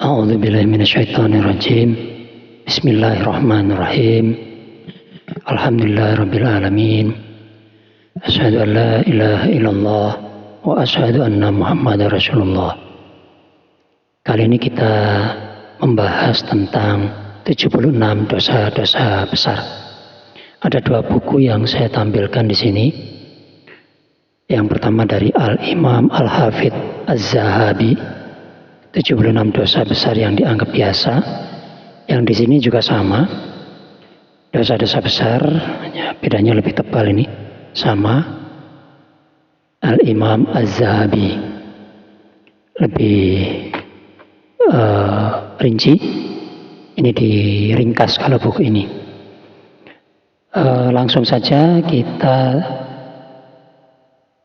A'udzu billahi minasyaitonir rajim. Bismillahirrahmanirrahim. Alhamdulillahirabbil alamin. Asyhadu an la ilaha illallah wa asyhadu anna Muhammadar Rasulullah. Kali ini kita membahas tentang 76 dosa-dosa besar. Ada dua buku yang saya tampilkan di sini. Yang pertama dari Al-Imam Al-Hafidh Az-Zahabi, 76 dosa besar yang dianggap biasa. Yang di sini juga sama. Dosa-dosa besar, ya, bedanya lebih tebal ini. Sama Al-Imam Az-Zahabi. Lebih rinci. Ini diringkas kalau buku ini. Langsung saja kita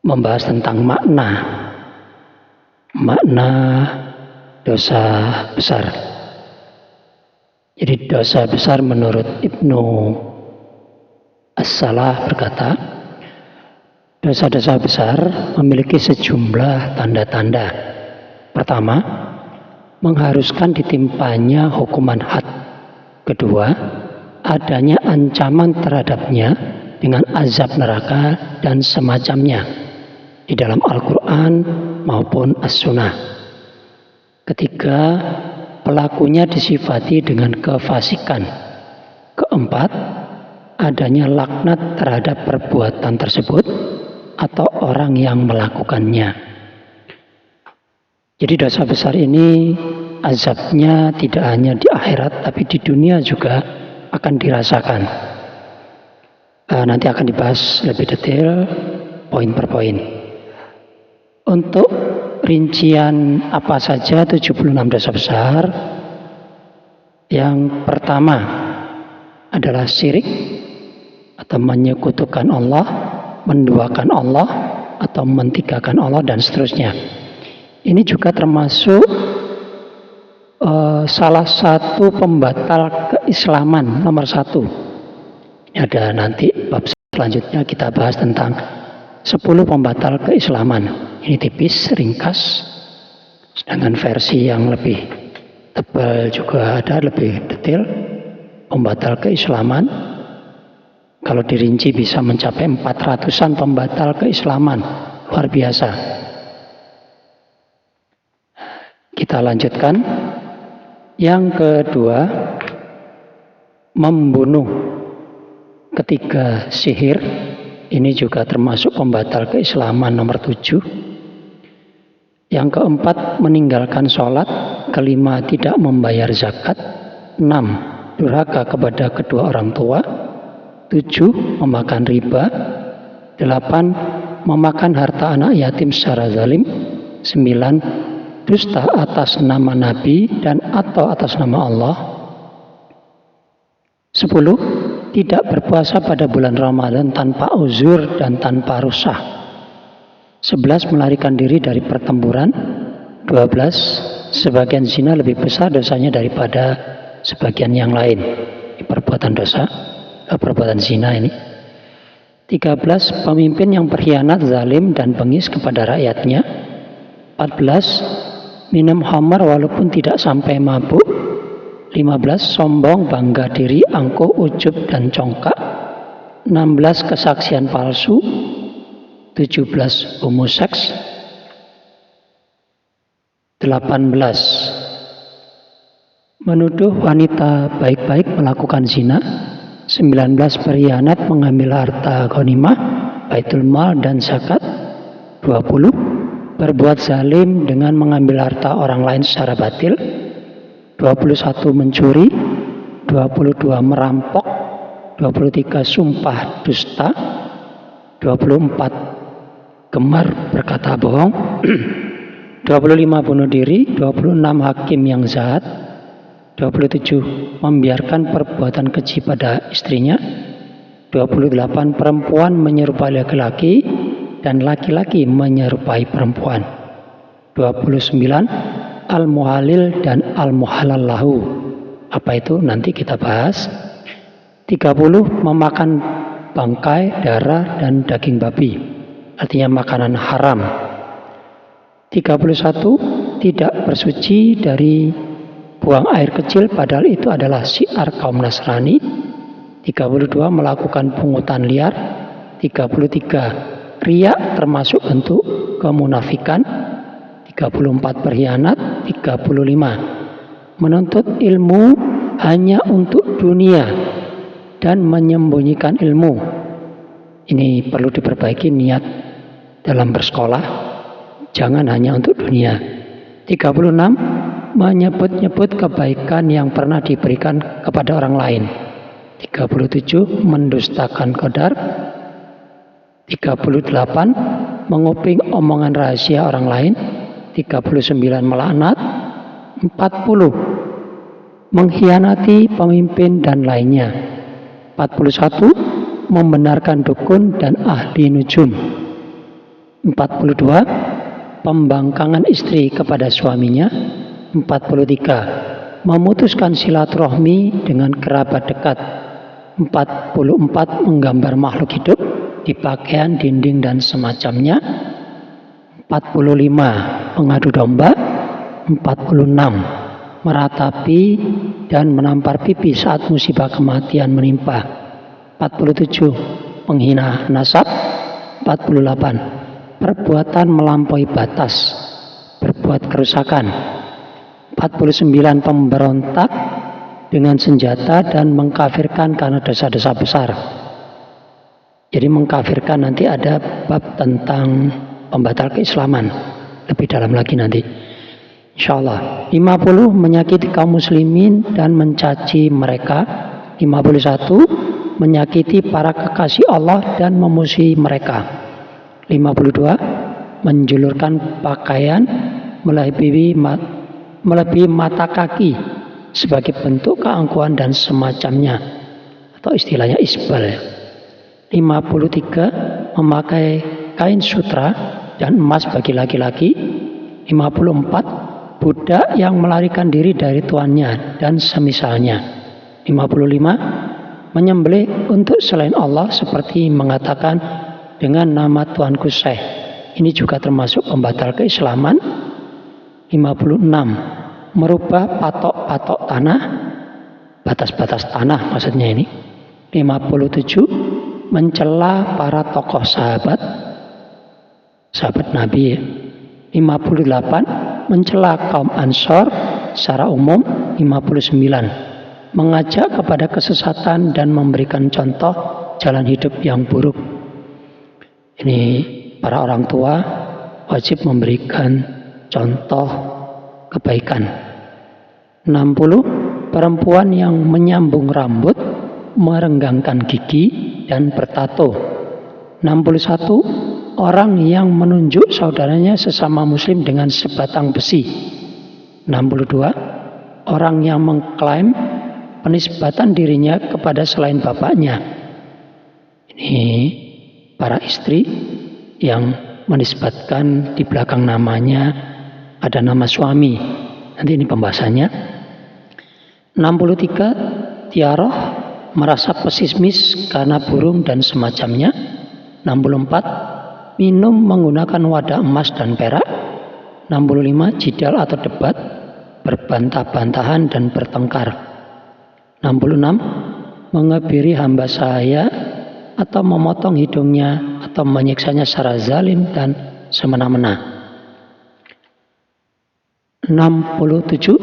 membahas tentang makna dosa besar. Jadi dosa besar menurut Ibnu As-Salah berkata, dosa-dosa besar memiliki sejumlah tanda-tanda. Pertama, mengharuskan ditimpanya hukuman had. Kedua, adanya ancaman terhadapnya dengan azab neraka dan semacamnya di dalam Al-Quran maupun As-Sunnah. Ketiga, pelakunya disifati dengan kefasikan. Keempat, adanya laknat terhadap perbuatan tersebut atau orang yang melakukannya. Jadi dosa besar ini azabnya tidak hanya di akhirat tapi di dunia juga akan dirasakan. Nanti akan dibahas lebih detail poin per poin. Untuk rincian apa saja 76 dosa besar. Yang pertama adalah syirik atau menyekutukan Allah, menduakan Allah atau mentigakan Allah dan seterusnya. Ini juga termasuk salah satu pembatal keislaman nomor 1. Ada nanti bab selanjutnya kita bahas tentang 10 pembatal keislaman. Ini tipis, ringkas. Sedangkan versi yang lebih tebal juga ada, lebih detail. Pembatal keislaman. Kalau dirinci bisa mencapai 400-an pembatal keislaman. Luar biasa. Kita lanjutkan. Yang kedua, membunuh. Ketiga, sihir. Ini juga termasuk pembatal keislaman nomor 7. Yang keempat, meninggalkan sholat. Kelima, tidak membayar zakat. 6, durhaka kepada kedua orang tua. 7, memakan riba. 8, memakan harta anak yatim secara zalim. 9, dusta atas nama Nabi dan atau atas nama Allah. 10, tidak berpuasa pada bulan Ramadan tanpa uzur dan tanpa rusah. 11, melarikan diri dari pertempuran. 12, sebagian zina lebih besar dosanya daripada sebagian yang lain. Perbuatan zina ini. 13, pemimpin yang berkhianat, zalim dan bengis kepada rakyatnya. 14, minum khamar walaupun tidak sampai mabuk. 15, sombong, bangga diri, angkuh, ujub dan congkak. 16, kesaksian palsu. 17, homoseks. 18, menuduh wanita baik-baik melakukan zina. 19, berkhianat mengambil harta ghanimah, baitul mal dan zakat. 20, berbuat zalim dengan mengambil harta orang lain secara batil. 21, mencuri. 22, merampok. 23, sumpah dusta. 24, gemar berkata bohong. 25, bunuh diri. 26, hakim yang jahat. 27, membiarkan perbuatan keji pada istrinya. 28, perempuan menyerupai laki-laki dan laki-laki menyerupai perempuan. 29, al-muhalil dan al-muhalal lahu. Apa itu? Nanti kita bahas. 30, memakan bangkai, darah dan daging babi. Artinya makanan haram. 31, tidak bersuci dari buang air kecil padahal itu adalah syiar kaum Nasrani. 32 melakukan pungutan liar. 33 riya termasuk bentuk kemunafikan. 34 berkhianat. 35 menuntut ilmu hanya untuk dunia dan menyembunyikan ilmu. Ini perlu diperbaiki niat dalam bersekolah, jangan hanya untuk dunia. 36 menyebut-nyebut kebaikan yang pernah diberikan kepada orang lain. 37 mendustakan qadar. 38 menguping omongan rahasia orang lain. 39 melaknat. 40 mengkhianati pemimpin dan lainnya. 41 membenarkan dukun dan ahli nujum. 42 pembangkangan istri kepada suaminya. 43 memutuskan silaturahmi dengan kerabat dekat. 44 menggambar makhluk hidup di pakaian, dinding dan semacamnya. 45 mengadu domba. 46 meratapi dan menampar pipi saat musibah kematian menimpa. 47 menghina nasab. 48 perbuatan melampaui batas, berbuat kerusakan. 49 pemberontak dengan senjata dan mengkafirkan karena dosa-dosa besar. Jadi mengkafirkan nanti ada bab tentang pembatal keislaman, lebih dalam lagi nanti insyaallah. 50 menyakiti kaum muslimin dan mencaci mereka. 51 menyakiti para kekasih Allah dan memusuhi mereka. 52 menjulurkan pakaian melebihi mata kaki sebagai bentuk keangkuhan dan semacamnya, atau istilahnya isbal. 53 memakai kain sutra dan emas bagi laki-laki. 54 budak yang melarikan diri dari tuannya dan semisalnya. 55 menyembelih untuk selain Allah seperti mengatakan dengan nama Tuanku Syekh. Ini juga termasuk pembatal keislaman. 56 merubah patok-patok tanah, batas-batas tanah maksudnya ini. 57 mencela para tokoh sahabat Nabi. 58 mencela kaum Ansor secara umum. 59 mengajak kepada kesesatan dan memberikan contoh jalan hidup yang buruk. Ini para orang tua wajib memberikan contoh kebaikan. 60 perempuan yang menyambung rambut, merenggangkan gigi dan bertato. 61 orang yang menunjuk saudaranya sesama muslim dengan sebatang besi. 62 orang yang mengklaim penisbatan dirinya kepada selain bapaknya. Ini para istri yang menisbatkan di belakang namanya ada nama suami. Nanti ini pembahasannya. 63 tiaroh merasa pesimis karena burung dan semacamnya. 64 minum menggunakan wadah emas dan perak. 65 jidal atau debat, berbantah-bantahan dan bertengkar. 66 mengebiri hamba sahaya atau memotong hidungnya atau menyiksanya secara zalim dan semena-mena. 67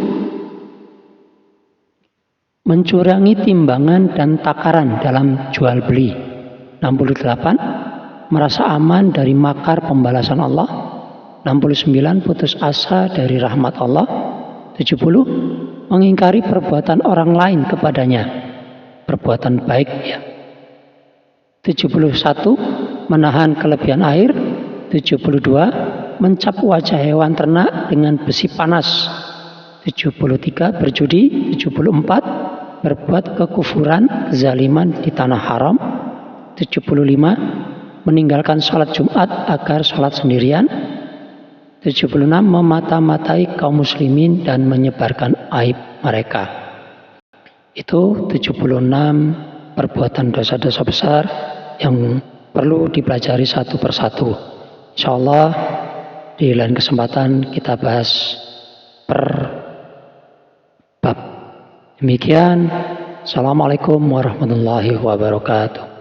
mencurangi timbangan dan takaran dalam jual beli. 68 merasa aman dari makar pembalasan Allah. 69 putus asa dari rahmat Allah. 70 mengingkari perbuatan orang lain kepadanya, perbuatan baik ya. 71 menahan kelebihan air. 72 mencap wajah hewan ternak dengan besi panas. 73 berjudi. 74 berbuat kekufuran, kezaliman di tanah haram. 75 meninggalkan sholat Jumat agar sholat sendirian. 76 memata-matai kaum muslimin dan menyebarkan aib mereka. Itu 76 perbuatan dosa-dosa besar yang perlu dipelajari satu persatu. Insyaallah di lain kesempatan kita bahas per Demikian, Assalamualaikum warahmatullahi wabarakatuh.